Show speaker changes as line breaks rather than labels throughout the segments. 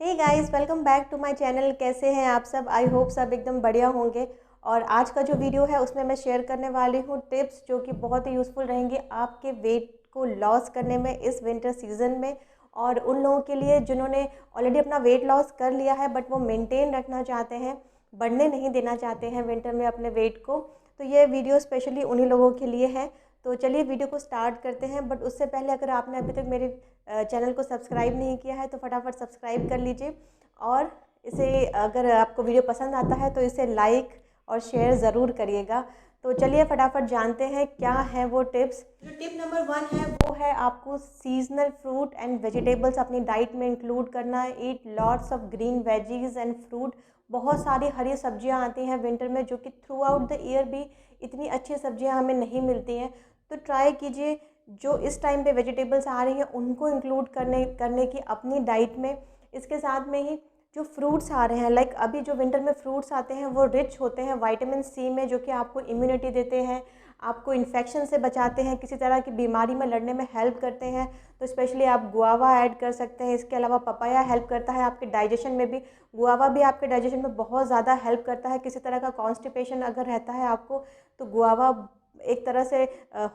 Hey guys, welcome back to my channel. कैसे हैं आप सब? आई होप सब एकदम बढ़िया होंगे। और आज का जो वीडियो है उसमें मैं शेयर करने वाली हूँ टिप्स जो कि बहुत ही यूज़फुल रहेंगी आपके वेट को लॉस करने में इस विंटर सीज़न में। और उन लोगों के लिए जिन्होंने ऑलरेडी अपना वेट लॉस कर लिया है बट वो मेंटेन रखना चाहते हैं, बढ़ने नहीं देना चाहते हैं विंटर में अपने वेट को, तो ये वीडियो स्पेशली उन्हीं लोगों के लिए है। तो चलिए वीडियो को स्टार्ट करते हैं। बट उससे पहले अगर आपने अभी तक मेरे चैनल को सब्सक्राइब नहीं किया है तो फटाफट सब्सक्राइब कर लीजिए। और इसे अगर आपको वीडियो पसंद आता है तो इसे लाइक और शेयर ज़रूर करिएगा। तो चलिए फटाफट जानते हैं क्या है वो टिप्स। जो टिप नंबर 1 है वो है आपको सीजनल फ्रूट एंड वेजिटेबल्स अपनी डाइट में इंक्लूड करना है। Eat lots of green veggies and fruit. बहुत सारी हरी सब्जियां आती हैं विंटर में जो कि थ्रू आउट द ईयर भी इतनी अच्छी सब्जियां हमें नहीं मिलती हैं। तो ट्राई कीजिए जो इस टाइम पे वेजिटेबल्स आ रही हैं उनको इंक्लूड करने की अपनी डाइट में। इसके साथ में ही जो फ्रूट्स आ रहे हैं, लाइक अभी जो विंटर में फ्रूट्स आते हैं वो रिच होते हैं विटामिन सी में, जो कि आपको इम्यूनिटी देते हैं, आपको इन्फेक्शन से बचाते हैं, किसी तरह की बीमारी में लड़ने में हेल्प करते हैं। तो स्पेशली आप गुआवा ऐड कर सकते हैं। इसके अलावा पपाया हेल्प करता है आपके डाइजेशन में भी। गुआवा भी आपके डाइजेशन में बहुत ज़्यादा हेल्प करता है। किसी तरह का कॉन्स्टिपेशन अगर रहता है आपको तो गुआवा एक तरह से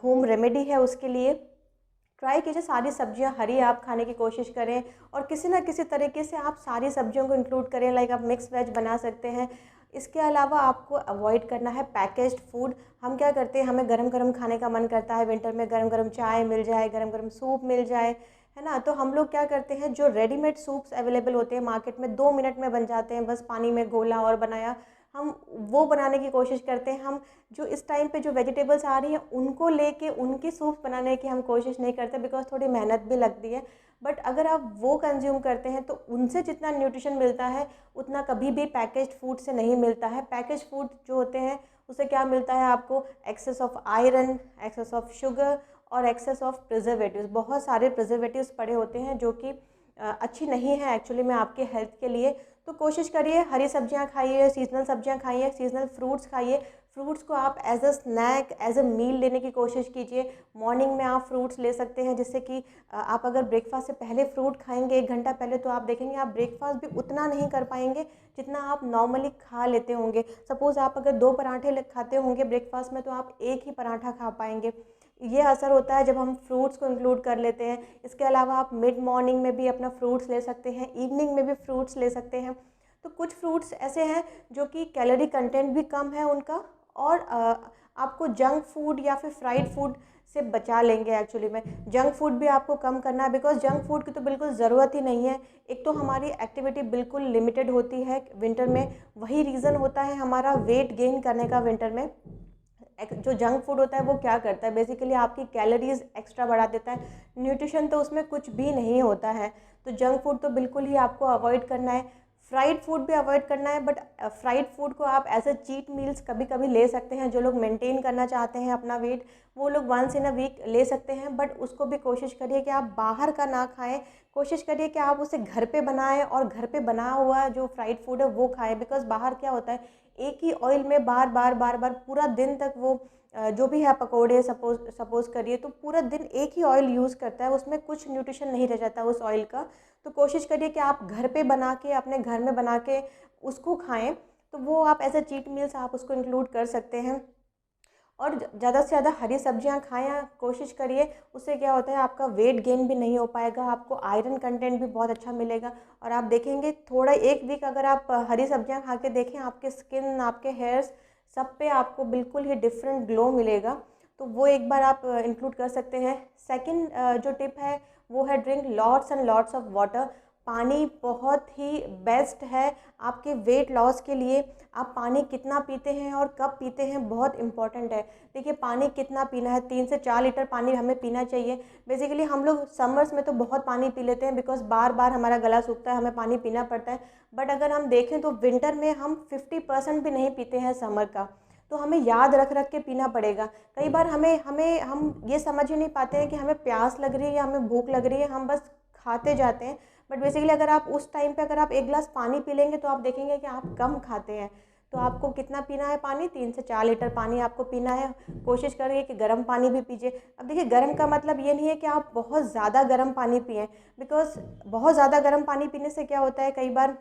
होम रेमेडी है उसके लिए। ट्राई कीजिए सारी सब्जियां हरी आप खाने की कोशिश करें और किसी ना किसी तरीके से आप सारी सब्जियों को इंक्लूड करें। लाइक आप मिक्स वेज बना सकते हैं। इसके अलावा आपको अवॉइड करना है पैकेज्ड फूड। हम क्या करते हैं, हमें गरम गरम खाने का मन करता है विंटर में, गरम गरम चाय मिल जाए, गरम गरम सूप मिल जाए, है ना। तो हम लोग क्या करते हैं, जो रेडीमेड सूप्स अवेलेबल होते हैं मार्केट में, 2 मिनट में बन जाते हैं, बस पानी में घोला और बनाया, हम वो बनाने की कोशिश करते हैं। हम जो इस टाइम पे जो वेजिटेबल्स आ रही हैं उनको लेके उनकी सूप बनाने की हम कोशिश नहीं करते, बिकॉज थोड़ी मेहनत भी लगती है। बट अगर आप वो कंज्यूम करते हैं तो उनसे जितना न्यूट्रिशन मिलता है उतना कभी भी पैकेज्ड फूड से नहीं मिलता है। पैकेज फूड जो होते हैं उससे क्या मिलता है आपको, excess of iron, excess of sugar और एक्सेस ऑफ प्रिजर्वेटिव्स। बहुत सारे प्रिजर्वेटिव्स पड़े होते हैं जो कि अच्छी नहीं है एक्चुअली में आपके हेल्थ के लिए। तो कोशिश करिए हरी सब्जियां खाइए, सीजनल सब्जियां खाइए, सीजनल फ्रूट्स खाइए। फ्रूट्स को आप as a snack, as a meal लेने की कोशिश कीजिए। मॉर्निंग में आप फ्रूट्स ले सकते हैं, जिससे कि आप अगर ब्रेकफास्ट से पहले फ्रूट खाएंगे 1 घंटा पहले तो आप देखेंगे आप ब्रेकफास्ट भी उतना नहीं कर पाएंगे जितना आप नॉर्मली खा लेते होंगे। सपोज़ आप अगर 2 पराठे खाते होंगे ब्रेकफास्ट में तो आप एक ही पराठा खा पाएंगे। ये असर होता है जब हम फ्रूट्स को इंक्लूड कर लेते हैं। इसके अलावा आप मिड मॉर्निंग में भी अपना फ्रूट्स ले सकते हैं, इवनिंग में भी फ्रूट्स ले सकते हैं। तो कुछ फ्रूट्स ऐसे हैं जो कि कैलोरी कंटेंट भी कम है उनका, और आपको जंक फूड या फिर फ्राइड फूड से बचा लेंगे। एक्चुअली में जंक फूड भी आपको कम करना है, बिकॉज जंक फूड की तो बिल्कुल ज़रूरत ही नहीं है। एक तो हमारी एक्टिविटी बिल्कुल लिमिटेड होती है विंटर में, वही रीज़न होता है हमारा वेट गेन करने का विंटर में। जो जंक फूड होता है वो क्या करता है, बेसिकली आपकी कैलोरीज एक्स्ट्रा बढ़ा देता है, न्यूट्रिशन तो उसमें कुछ भी नहीं होता है। तो जंक फूड तो बिल्कुल ही आपको अवॉइड करना है। फ्राइड फूड भी अवॉइड करना है, बट फ्राइड फूड को आप एज अ चीट मील्स कभी कभी ले सकते हैं। जो लोग मेंटेन करना चाहते हैं अपना वेट वो लोग वंस इन अ वीक ले सकते हैं, बट उसको भी कोशिश करिए कि आप बाहर का ना खाएं। कोशिश करिए कि आप उसे घर पे बनाएं और घर पे बना हुआ जो फ्राइड फूड है वो खाएं। बिकॉज बाहर क्या होता है, एक ही ऑयल में बार बार बार बार पूरा दिन तक वो जो भी है पकोड़े सपोज करिए तो पूरा दिन एक ही ऑयल यूज़ करता है, उसमें कुछ न्यूट्रिशन नहीं रह जाता उस ऑयल का। तो कोशिश करिए कि आप घर पे बना के, अपने घर में बना के उसको खाएं। तो वो आप एज अ चीट मील्स आप उसको इंक्लूड कर सकते हैं। और ज़्यादा से ज़्यादा हरी सब्जियां खाएं कोशिश करिए। उससे क्या होता है आपका वेट गेन भी नहीं हो पाएगा, आपको आयरन कंटेंट भी बहुत अच्छा मिलेगा। और आप देखेंगे थोड़ा 1 वीक अगर आप हरी सब्जियां खा के देखें, आपके स्किन, आपके हेयर्स, सब पे आपको बिल्कुल ही डिफरेंट ग्लो मिलेगा। तो वो एक बार आप इंक्लूड कर सकते हैं। सेकंड जो टिप है वो है drink lots and lots of water. पानी बहुत ही बेस्ट है आपके वेट लॉस के लिए। आप पानी कितना पीते हैं और कब पीते हैं बहुत इंपॉर्टेंट है। देखिए पानी कितना पीना है, 3 से 4 लीटर पानी हमें पीना चाहिए। बेसिकली हम लोग समर्स में तो बहुत पानी पी लेते हैं बिकॉज बार बार हमारा गला सूखता है, हमें पानी पीना पड़ता है। बट अगर हम देखें तो विंटर में हम 50% भी नहीं पीते हैं समर का। तो हमें याद रख रख के पीना पड़ेगा। कई बार हमें हमें हम ये समझ ही नहीं पाते हैं कि हमें प्यास लग रही है या हमें भूख लग रही है, हम बस खाते जाते हैं। बट बेसिकली अगर आप उस टाइम पे अगर आप 1 गिलास पानी पी लेंगे तो आप देखेंगे कि आप कम खाते हैं। तो आपको कितना पीना है पानी, 3 से 4 लीटर पानी आपको पीना है। कोशिश करिए कि गर्म पानी भी पीजिए। अब देखिए गर्म का मतलब ये नहीं है कि आप बहुत ज़्यादा गर्म पानी पिएँ, बिकॉज़ बहुत ज़्यादा गर्म पानी पीने से क्या होता है, कई बार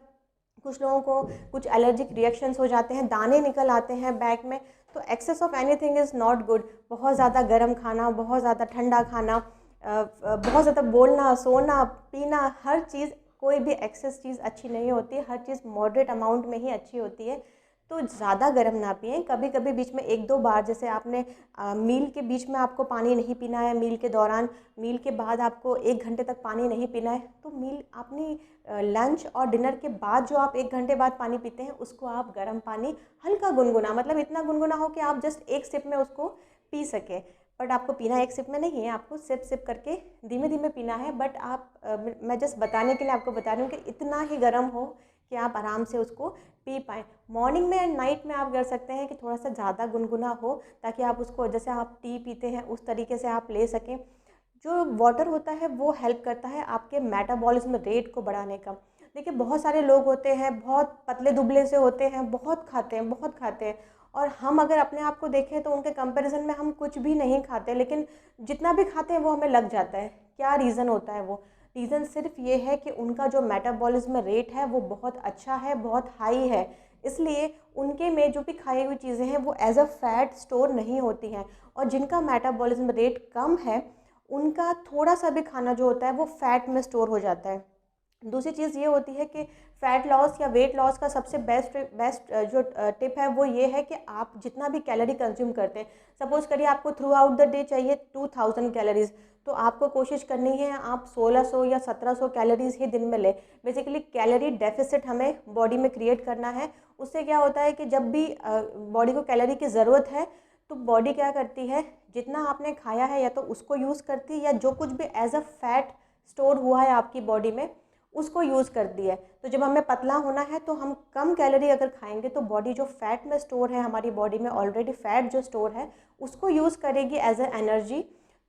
कुछ लोगों को कुछ एलर्जिक रिएक्शंस हो जाते हैं, दाने निकल आते हैं बैक में। तो excess of anything is not good. बहुत ज़्यादा गर्म खाना, बहुत ज़्यादा ठंडा खाना, बहुत ज़्यादा बोलना, सोना, पीना, हर चीज़, कोई भी एक्सेस चीज़ अच्छी नहीं होती। हर चीज़ मॉडरेट अमाउंट में ही अच्छी होती है। तो ज़्यादा गर्म ना पिएं। कभी कभी बीच में 1-2 बार, जैसे आपने मील के बीच में आपको पानी नहीं पीना है, मील के दौरान, मील के बाद आपको 1 घंटे तक पानी नहीं पीना है, तो मील अपनी लंच और डिनर के बाद जो आप 1 घंटे बाद पानी पीते हैं, उसको आप गर्म पानी हल्का गुनगुना, मतलब इतना गुनगुना हो कि आप जस्ट एक सिप में उसको पी सकें। बट आपको पीना एक सिप में नहीं है, आपको सिप सिप करके धीमे धीमे पीना है। बट आप मैं जस्ट बताने के लिए आपको बता रही हूँ कि इतना ही गर्म हो कि आप आराम से उसको पी पाएँ। मॉर्निंग में एंड नाइट में आप कर सकते हैं कि थोड़ा सा ज़्यादा गुनगुना हो, ताकि आप उसको, जैसे आप टी पीते हैं उस तरीके से आप ले सकें। जो वाटर होता है वो हेल्प करता है आपके मेटाबॉलिज्म रेट को बढ़ाने का। देखिए बहुत सारे लोग होते हैं, बहुत पतले दुबले से होते हैं, बहुत खाते हैं, बहुत खाते हैं, और हम अगर अपने आप को देखें तो उनके कंपैरिजन में हम कुछ भी नहीं खाते, लेकिन जितना भी खाते हैं वो हमें लग जाता है। क्या रीज़न होता है? वो रीज़न सिर्फ ये है कि उनका जो मेटाबॉलिज्म रेट है वो बहुत अच्छा है, बहुत हाई है। इसलिए उनके में जो भी खाई हुई चीज़ें हैं वो एज अ फैट स्टोर नहीं होती हैं। और जिनका मेटाबॉलिज्म रेट कम है, उनका थोड़ा सा भी खाना जो होता है वो फैट में स्टोर हो जाता है। दूसरी चीज़ ये होती है कि फ़ैट लॉस या वेट लॉस का सबसे बेस्ट जो टिप है वो ये है कि आप जितना भी कैलोरी कंज्यूम करते हैं, सपोज़ करिए आपको थ्रू आउट द डे चाहिए 2000 कैलोरीज़, तो आपको कोशिश करनी है आप 1600 या 1700 कैलोरीज़ ही दिन में लें। बेसिकली कैलोरी डेफिसिट हमें बॉडी में क्रिएट करना है। उससे क्या होता है कि जब भी बॉडी को कैलोरी की ज़रूरत है, तो बॉडी क्या करती है, जितना आपने खाया है या तो उसको यूज़ करती है, या जो कुछ भी एज अ फैट स्टोर हुआ है आपकी बॉडी में उसको यूज़ कर दिया है। तो जब हमें पतला होना है तो हम कम कैलोरी अगर खाएंगे, तो बॉडी जो फैट में स्टोर है, हमारी बॉडी में ऑलरेडी फैट जो स्टोर है उसको यूज़ करेगी एज ए एनर्जी।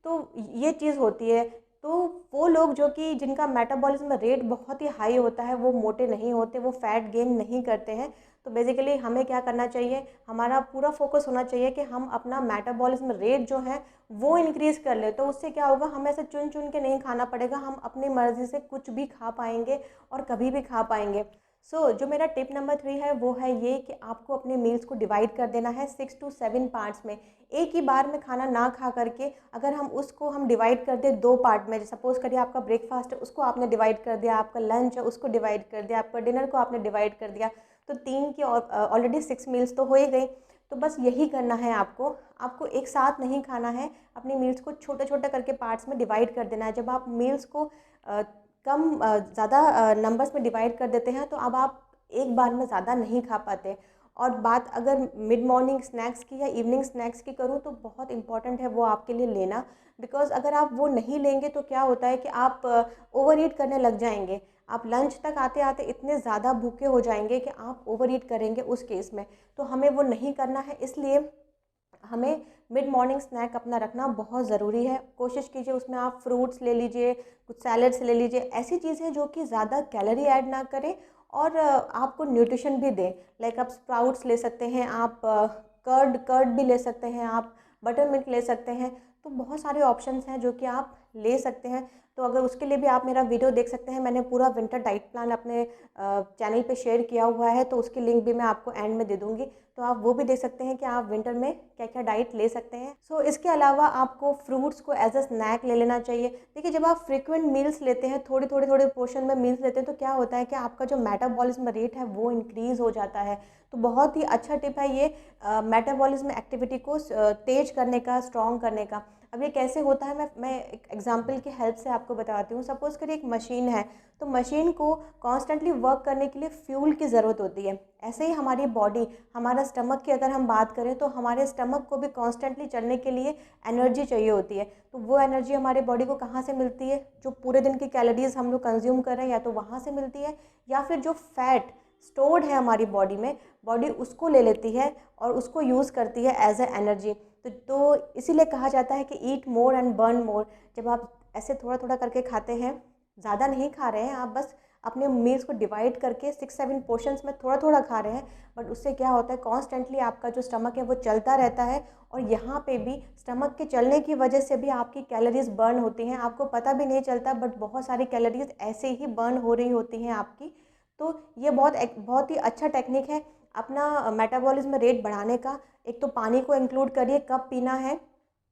तो ये चीज़ होती है। तो वो लोग जो कि जिनका मेटाबॉलिज्म रेट बहुत ही हाई होता है, वो मोटे नहीं होते, वो फैट गेन नहीं करते हैं। तो बेसिकली हमें क्या करना चाहिए, हमारा पूरा फोकस होना चाहिए कि हम अपना मेटाबॉलिज्म रेट जो है वो इंक्रीज़ कर ले। तो उससे क्या होगा, हमें ऐसे चुन चुन के नहीं खाना पड़ेगा, हम अपनी मर्ज़ी से कुछ भी खा पाएंगे और कभी भी खा पाएंगे। जो मेरा टिप नंबर 3 है वो है ये कि आपको अपने मील्स को डिवाइड कर देना है 6 to 7 पार्ट्स में। एक ही बार में खाना ना खा करके अगर हम डिवाइड कर दें 2 पार्ट में, सपोज़ करिए आपका ब्रेकफास्ट है उसको आपने डिवाइड कर दिया, आपका लंच है उसको डिवाइड कर दिया, आपका डिनर को आपने डिवाइड कर दिया, तो 3 की ऑलरेडी 6 मील्स तो हो ही गई। तो बस यही करना है आपको एक साथ नहीं खाना है, अपनी मील्स को छोटे छोटे करके पार्ट्स में डिवाइड कर देना है। जब आप मील्स को ज़्यादा नंबर्स में डिवाइड कर देते हैं, तो अब आप एक बार में ज़्यादा नहीं खा पाते। और बात अगर मिड मॉर्निंग स्नैक्स की या इवनिंग स्नैक्स की करूँ, तो बहुत इंपॉर्टेंट है वो आपके लिए लेना। बिकॉज़ अगर आप वो नहीं लेंगे तो क्या होता है कि आप ओवर ईट करने लग जाएंगे। आप लंच तक आते आते इतने ज़्यादा भूखे हो जाएंगे कि आप ओवर ईट करेंगे उस केस में। तो हमें वो नहीं करना है, इसलिए हमें मिड मॉर्निंग स्नैक अपना रखना बहुत ज़रूरी है। कोशिश कीजिए उसमें आप फ्रूट्स ले लीजिए, कुछ सैलड्स ले लीजिए, ऐसी चीज़ें जो कि ज़्यादा कैलोरी ऐड ना करें और आपको न्यूट्रिशन भी दें। लाइक आप स्प्राउट्स ले सकते हैं, आप कर्ड भी ले सकते हैं, आप बटर मिल्क ले सकते हैं। तो बहुत सारे ऑप्शंस हैं जो कि आप ले सकते हैं। तो अगर उसके लिए भी आप मेरा वीडियो देख सकते हैं, मैंने पूरा विंटर डाइट प्लान अपने चैनल पे शेयर किया हुआ है, तो उसकी लिंक भी मैं आपको एंड में दे दूँगी। तो आप वो भी देख सकते हैं कि आप विंटर में क्या क्या डाइट ले सकते हैं। इसके अलावा आपको फ्रूट्स को एज अ स्नैक ले लेना चाहिए। देखिए जब आप फ्रिक्वेंट मील्स लेते हैं, थोड़े पोर्शन में मील्स लेते हैं, तो क्या होता है कि आपका जो मेटाबॉलिज्म रेट है वो इंक्रीज़ हो जाता है। तो बहुत ही अच्छा टिप है ये मेटाबॉलिज्म एक्टिविटी को तेज करने का, स्ट्रॉन्ग करने का। अब ये कैसे होता है, मैं एक एग्जांपल की हेल्प से आपको बताती हूँ। सपोज़ करिए एक मशीन है, तो मशीन को कॉन्स्टेंटली वर्क करने के लिए फ्यूल की ज़रूरत होती है। ऐसे ही हमारी बॉडी, हमारा स्टमक की अगर हम बात करें, तो हमारे स्टमक को भी कॉन्स्टेंटली चलने के लिए एनर्जी चाहिए होती है। तो वो एनर्जी हमारे बॉडी को कहाँ से मिलती है? जो पूरे दिन की कैलोरीज हम लोग कंज्यूम कर रहे हैं, या तो वहाँ से मिलती है, या फिर जो फैट स्टोर्ड है हमारी बॉडी में, बॉडी उसको ले लेती है और उसको यूज़ करती है एज ए एनर्जी। तो इसीलिए कहा जाता है कि ईट मोर एंड बर्न मोर। जब आप ऐसे थोड़ा थोड़ा करके खाते हैं, ज़्यादा नहीं खा रहे हैं आप, बस अपने मील्स को डिवाइड करके 6-7 पोर्शंस में थोड़ा थोड़ा खा रहे हैं, बट उससे क्या होता है कॉन्स्टेंटली आपका जो स्टमक है वो चलता रहता है, और यहाँ पे भी स्टमक के चलने की वजह से भी आपकी कैलोरीज बर्न होती हैं, आपको पता भी नहीं चलता, बट बहुत सारी कैलोरीज ऐसे ही बर्न हो रही होती हैं आपकी। तो ये बहुत ही अच्छा टेक्निक है अपना मेटाबॉलिज्म रेट बढ़ाने का। एक तो पानी को इंक्लूड करिए, कब पीना है,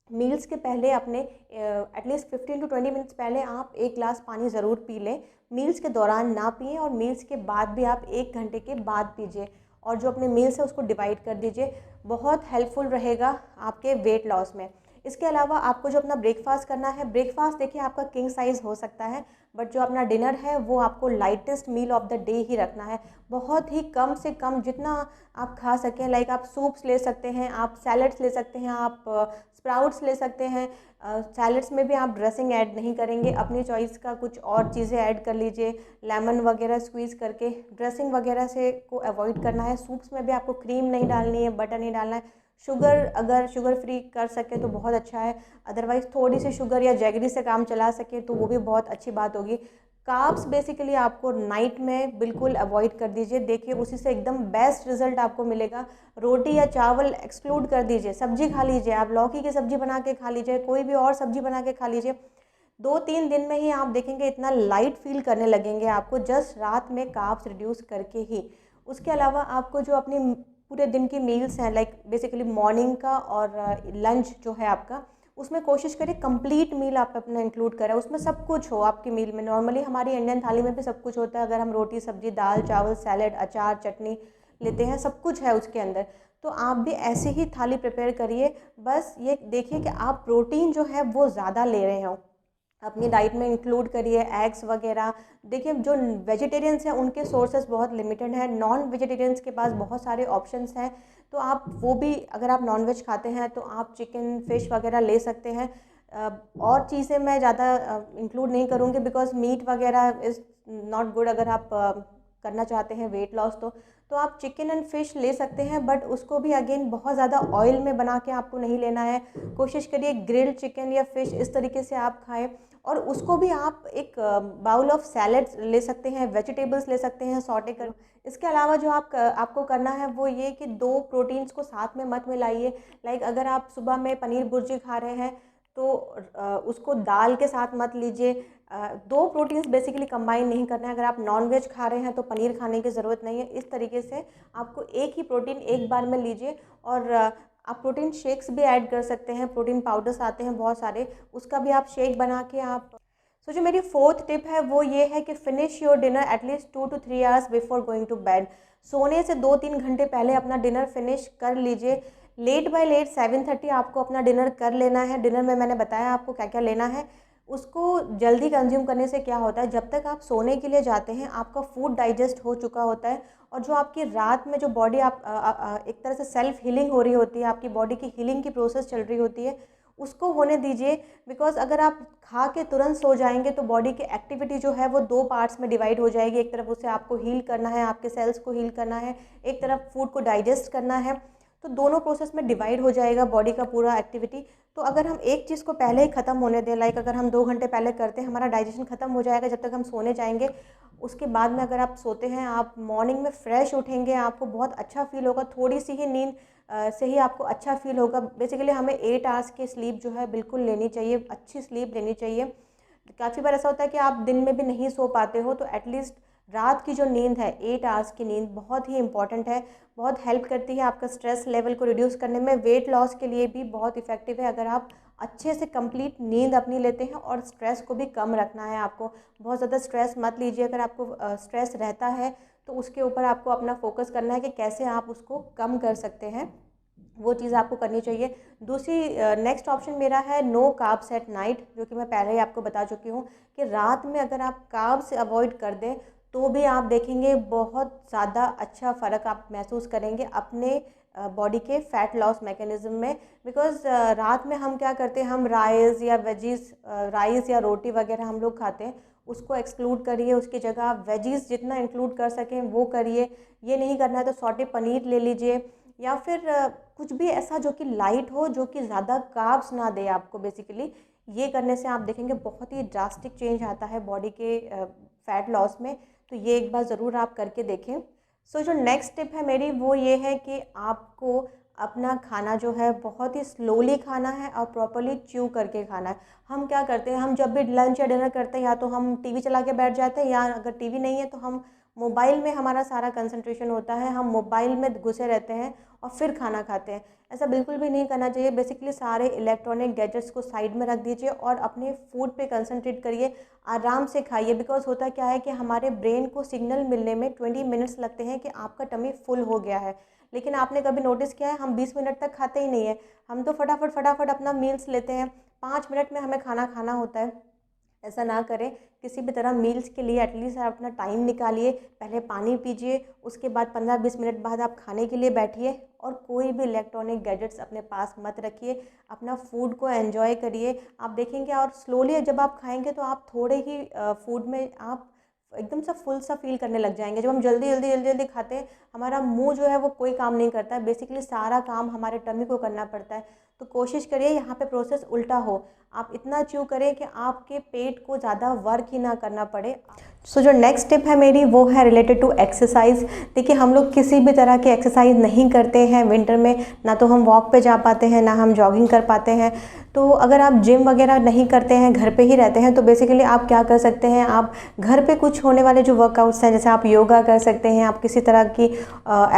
मील्स के पहले अपने एटलीस्ट 15 to 20 मिनट्स पहले आप 1 ग्लास पानी ज़रूर पी लें। मील्स के दौरान ना पिएं, और मील्स के बाद भी आप 1 घंटे के बाद पीजिए, और जो अपने मील्स है उसको डिवाइड कर दीजिए। बहुत हेल्पफुल रहेगा आपके वेट लॉस में। इसके अलावा आपको जो अपना ब्रेकफास्ट करना है, ब्रेकफास्ट देखिए आपका किंग साइज़ हो सकता है, बट जो अपना डिनर है वो आपको lightest meal of the day ही रखना है। बहुत ही कम से कम जितना आप खा सकें, लाइक आप सूप्स ले सकते हैं, आप सैलड्स ले सकते हैं, आप स्प्राउट्स ले सकते हैं। सैलड्स में भी आप ड्रेसिंग ऐड नहीं करेंगे, अपनी चॉइस का कुछ और चीज़ें ऐड कर लीजिए, लेमन वगैरह स्क्वीज़ करके। ड्रेसिंग वगैरह से को अवॉइड करना है। सूप्स में भी आपको क्रीम नहीं डालनी है, बटर नहीं डालना है। शुगर, अगर शुगर फ्री कर सके तो बहुत अच्छा है, अदरवाइज़ थोड़ी सी शुगर या जैगरी से काम चला सके तो वो भी बहुत अच्छी बात होगी। कार्ब्स बेसिकली आपको नाइट में बिल्कुल अवॉइड कर दीजिए, देखिए उसी से एकदम बेस्ट रिजल्ट आपको मिलेगा। रोटी या चावल एक्सक्लूड कर दीजिए, सब्जी खा लीजिए, आप लौकी की सब्जी बना के खा लीजिए, कोई भी और सब्जी बना के खा लीजिए। 2-3 दिन में ही आप देखेंगे इतना लाइट फील करने लगेंगे आपको, जस्ट रात में कार्ब्स रिड्यूस करके ही। उसके अलावा आपको जो अपनी पूरे दिन की मील्स हैं, लाइक बेसिकली मॉर्निंग का और लंच जो है आपका, उसमें कोशिश करें कंप्लीट मील आप अपना इंक्लूड करें, उसमें सब कुछ हो आपकी मील में। नॉर्मली हमारी इंडियन थाली में भी सब कुछ होता है, अगर हम रोटी सब्जी दाल चावल सैलेड अचार चटनी लेते हैं, सब कुछ है उसके अंदर। तो आप भी ऐसे ही थाली प्रिपेयर करिए, बस ये देखिए कि आप प्रोटीन जो है वो ज़्यादा ले रहे हो, अपनी डाइट में इंक्लूड करिए एग्स वगैरह। देखिए जो वेजिटेरियंस हैं उनके सोर्सेज बहुत लिमिटेड हैं, नॉन वेजिटेरियंस के पास बहुत सारे ऑप्शंस हैं, तो आप वो भी, अगर आप नॉन वेज खाते हैं तो आप चिकन फिश वगैरह ले सकते हैं। और चीज़ें मैं ज़्यादा इंक्लूड नहीं करूँगी, बिकॉज मीट वगैरह इज़ नॉट गुड अगर आप करना चाहते हैं वेट लॉस। तो आप चिकन एंड फिश ले सकते हैं, बट उसको भी अगेन बहुत ज़्यादा ऑयल में बना के आपको नहीं लेना है। कोशिश करिए ग्रिल्ड चिकन या फिश इस तरीके से आप खाएं, और उसको भी आप एक बाउल ऑफ सैलड ले सकते हैं, वेजिटेबल्स ले सकते हैं सॉटे कर। इसके अलावा जो आपको करना है वो ये कि 2 प्रोटीन्स को साथ में मत मिलाइए। लाइक अगर आप सुबह में पनीर भुर्जी खा रहे हैं तो उसको दाल के साथ मत लीजिए। 2 प्रोटीन्स बेसिकली कंबाइन नहीं करना है। अगर आप नॉन वेज खा रहे हैं तो पनीर खाने की ज़रूरत नहीं है। इस तरीके से आपको एक ही प्रोटीन एक बार में लीजिए, और आप प्रोटीन शेक्स भी ऐड कर सकते हैं, प्रोटीन पाउडर्स आते हैं बहुत सारे, उसका भी आप शेक बना के आप। सो जो मेरी 4th टिप है वो ये है कि finish your dinner at least 2 to 3 hours before going to bed. सोने से 2-3 घंटे पहले अपना डिनर फिनिश कर लीजिए। लेट बाय लेट 7:30 आपको अपना डिनर कर लेना है। डिनर में मैंने बताया आपको क्या क्या लेना है। उसको जल्दी कंज्यूम करने से क्या होता है, जब तक आप सोने के लिए जाते हैं आपका फूड डाइजेस्ट हो चुका होता है, और जो आपकी रात में जो बॉडी आप एक तरह से सेल्फ हीलिंग हो रही होती है, आपकी बॉडी की हीलिंग की प्रोसेस चल रही होती है, उसको होने दीजिए। बिकॉज अगर आप खा के तुरंत सो जाएंगे तो बॉडी की एक्टिविटी जो है वो 2 पार्ट्स में डिवाइड हो जाएगी। एक तरफ उसे आपको हील करना है, आपके सेल्स को हील करना है, एक तरफ फूड को डाइजेस्ट करना है, तो दोनों प्रोसेस में डिवाइड हो जाएगा बॉडी का पूरा एक्टिविटी। तो अगर हम एक चीज़ को पहले ही ख़त्म होने दें, लाइक अगर हम 2 घंटे पहले करते हैं, हमारा डाइजेशन ख़त्म हो जाएगा जब तक हम सोने जाएंगे। उसके बाद में अगर आप सोते हैं, आप मॉर्निंग में फ्रेश उठेंगे, आपको बहुत अच्छा फील होगा, थोड़ी सी ही नींद से ही आपको अच्छा फील होगा। बेसिकली हमें 8 आवर्स की स्लीप जो है बिल्कुल लेनी चाहिए, अच्छी स्लीप लेनी चाहिए। काफ़ी बार ऐसा होता है कि आप दिन में भी नहीं सो पाते हो, तो एटलीस्ट रात की जो नींद है 8 आवर्स की नींद बहुत ही इंपॉर्टेंट है, बहुत हेल्प करती है आपका स्ट्रेस लेवल को रिड्यूस करने में। वेट लॉस के लिए भी बहुत इफेक्टिव है अगर आप अच्छे से कंप्लीट नींद अपनी लेते हैं, और स्ट्रेस को भी कम रखना है आपको। बहुत ज़्यादा स्ट्रेस मत लीजिए, अगर आपको स्ट्रेस रहता है तो उसके ऊपर आपको अपना फोकस करना है कि कैसे आप उसको कम कर सकते हैं, वो चीज़ आपको करनी चाहिए। दूसरी नेक्स्ट ऑप्शन मेरा है नो कार्ब्स एट नाइट, जो कि मैं पहले ही आपको बता चुकी हूँ कि रात में अगर आप कार्ब्स अवॉइड कर दें तो भी आप देखेंगे बहुत ज़्यादा अच्छा फ़र्क आप महसूस करेंगे अपने बॉडी के फ़ैट लॉस मैकेनिज़्म में। बिकॉज़ रात में हम क्या करते हैं, हम राइस या वेजीज़, राइस या रोटी वगैरह हम लोग खाते हैं, उसको एक्सक्लूड करिए, उसकी जगह आप वेजीज़ जितना इंक्लूड कर सकें वो करिए। ये नहीं करना है तो सॉटे पनीर ले लीजिए, या फिर कुछ भी ऐसा जो कि लाइट हो, जो कि ज़्यादा कार्ब्स ना दे आपको। बेसिकली ये करने से आप देखेंगे बहुत ही ड्रास्टिक चेंज आता है बॉडी के फ़ैट लॉस में। तो ये एक बार ज़रूर आप करके देखें। सो जो नेक्स्ट टिप है मेरी वो ये है कि आपको अपना खाना जो है बहुत ही स्लोली खाना है और प्रॉपर्ली च्यू करके खाना है। हम क्या करते हैं, हम जब भी लंच या डिनर करते हैं या तो हम टीवी चला के बैठ जाते हैं, या अगर टीवी नहीं है तो हम मोबाइल में हमारा सारा कंसंट्रेशन होता है, हम मोबाइल में घुसे रहते हैं और फिर खाना खाते हैं। ऐसा बिल्कुल भी नहीं करना चाहिए। बेसिकली सारे इलेक्ट्रॉनिक गैजेट्स को साइड में रख दीजिए और अपने फूड पे कंसंट्रेट करिए, आराम से खाइए। बिकॉज होता क्या है कि हमारे ब्रेन को सिग्नल मिलने में 20 मिनट्स लगते हैं कि आपका टमी फुल हो गया है। लेकिन आपने कभी नोटिस किया है, हम 20 मिनट तक खाते ही नहीं है। हम तो फटाफट फटाफट अपना मील्स लेते हैं, 5 मिनट में हमें खाना खाना होता है। ऐसा ना करें। किसी भी तरह मील्स के लिए एटलीस्ट आप अपना टाइम निकालिए, पहले पानी पीजिए, उसके बाद 15-20 मिनट बाद आप खाने के लिए बैठिए। और कोई भी इलेक्ट्रॉनिक गैजेट्स अपने पास मत रखिए, अपना फूड को एंजॉय करिए। आप देखेंगे और स्लोली जब आप खाएंगे तो आप थोड़े ही फूड में आप एकदम सा फुल सा फील करने लग जाएंगे। जब हम जल्दी जल्दी जल्दी जल्दी खाते हैं, हमारा मुंह जो है वो कोई काम नहीं करता है, बेसिकली सारा काम हमारे टमी को करना पड़ता है। तो कोशिश करिए यहाँ पे प्रोसेस उल्टा हो, आप इतना च्यू करें कि आपके पेट को ज़्यादा वर्क ही ना करना पड़े। सो जो नेक्स्ट टिप है मेरी वो है रिलेटेड टू एक्सरसाइज। देखिए, हम लोग किसी भी तरह की एक्सरसाइज नहीं करते हैं विंटर में, ना तो हम वॉक पे जा पाते हैं, ना हम जॉगिंग कर पाते हैं। तो अगर आप जिम वगैरह नहीं करते हैं, घर पे ही रहते हैं, तो बेसिकली आप क्या कर सकते हैं, आप घर पे कुछ होने वाले जो वर्कआउट्स हैं, जैसे आप योगा कर सकते हैं, आप किसी तरह की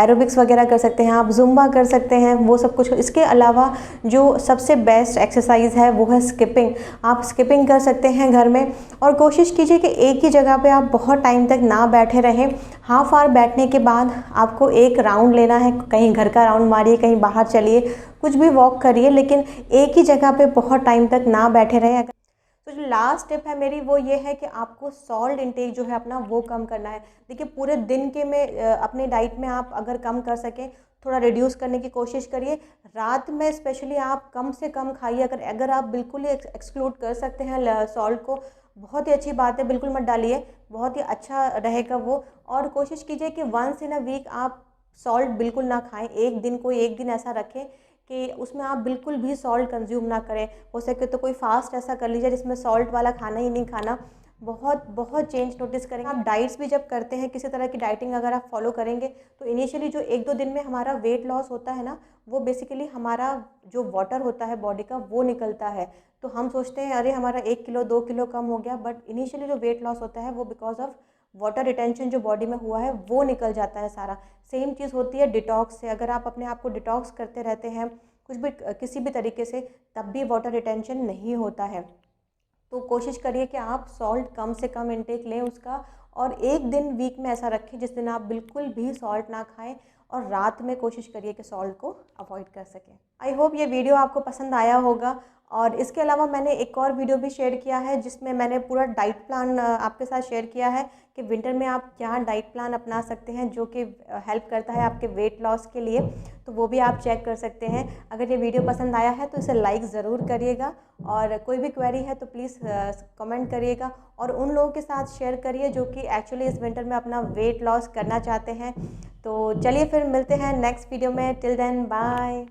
एरोबिक्स वगैरह कर सकते हैं, आप जुम्बा कर सकते हैं, वो सब कुछ। इसके अलावा जो सबसे बेस्ट एक्सरसाइज है वो है स्किपिंग। आप स्किपिंग कर सकते हैं घर में। और कोशिश कीजिए कि एक ही जगह पे आप बहुत टाइम तक ना बैठे रहें। हाफ आवर बैठने के बाद आपको एक राउंड लेना है, कहीं घर का राउंड मारिए, कहीं बाहर चलिए, कुछ भी वॉक करिए, लेकिन एक ही जगह पे बहुत टाइम तक ना बैठे रहें। तो जो लास्ट टिप है मेरी वो ये है कि आपको सॉल्ट इंटेक जो है अपना वो कम करना है। देखिए, पूरे दिन के में अपने डाइट में आप अगर कम कर सकें, थोड़ा रिड्यूस करने की कोशिश करिए। रात में स्पेशली आप कम से कम खाइए। अगर आप बिल्कुल ही एक्सक्लूड कर सकते हैं सॉल्ट को, बहुत ही अच्छी बात है, बिल्कुल मत डालिए, बहुत ही अच्छा रहेगा वो। और कोशिश कीजिए कि वंस इन अ वीक आप सॉल्ट बिल्कुल ना खाएं। एक दिन ऐसा रखें कि उसमें आप बिल्कुल भी सॉल्ट कंज्यूम ना करें। हो सके तो कोई फास्ट ऐसा कर लीजिए जिसमें सॉल्ट वाला खाना ही नहीं खाना। बहुत बहुत चेंज नोटिस करेंगे। आप डाइट्स भी जब करते हैं, किसी तरह की डाइटिंग अगर आप फॉलो करेंगे, तो इनिशियली जो 1-2 दिन में हमारा वेट लॉस होता है ना, वो बेसिकली हमारा जो वाटर होता है बॉडी का वो निकलता है। तो हम सोचते हैं अरे हमारा 1 किलो 2 किलो कम हो गया, बट इनिशियली जो वेट लॉस होता है वो बिकॉज ऑफ वाटर रिटेंशन जो बॉडी में हुआ है वो निकल जाता है सारा। सेम चीज़ होती है डिटॉक्स से। अगर आप अपने आप को डिटॉक्स करते रहते हैं कुछ भी किसी भी तरीके से, तब भी वाटर रिटेंशन नहीं होता है। तो कोशिश करिए कि आप सॉल्ट कम से कम इंटेक लें उसका। और एक दिन वीक में ऐसा रखें जिस दिन आप बिल्कुल भी सॉल्ट ना खाएं, और रात में कोशिश करिए कि सॉल्ट को अवॉइड कर सकें। आई होप ये वीडियो आपको पसंद आया होगा। और इसके अलावा मैंने एक और वीडियो भी शेयर किया है जिसमें मैंने पूरा डाइट प्लान आपके साथ शेयर किया है कि विंटर में आप क्या डाइट प्लान अपना सकते हैं जो कि हेल्प करता है आपके वेट लॉस के लिए। तो वो भी आप चेक कर सकते हैं। अगर ये वीडियो पसंद आया है तो इसे लाइक ज़रूर करिएगा, और कोई भी क्वेरी है तो प्लीज़ कमेंट करिएगा, और उन लोगों के साथ शेयर करिए जो कि एक्चुअली इस विंटर में अपना वेट लॉस करना चाहते हैं। तो चलिए फिर मिलते हैं नेक्स्ट वीडियो में। Till then bye.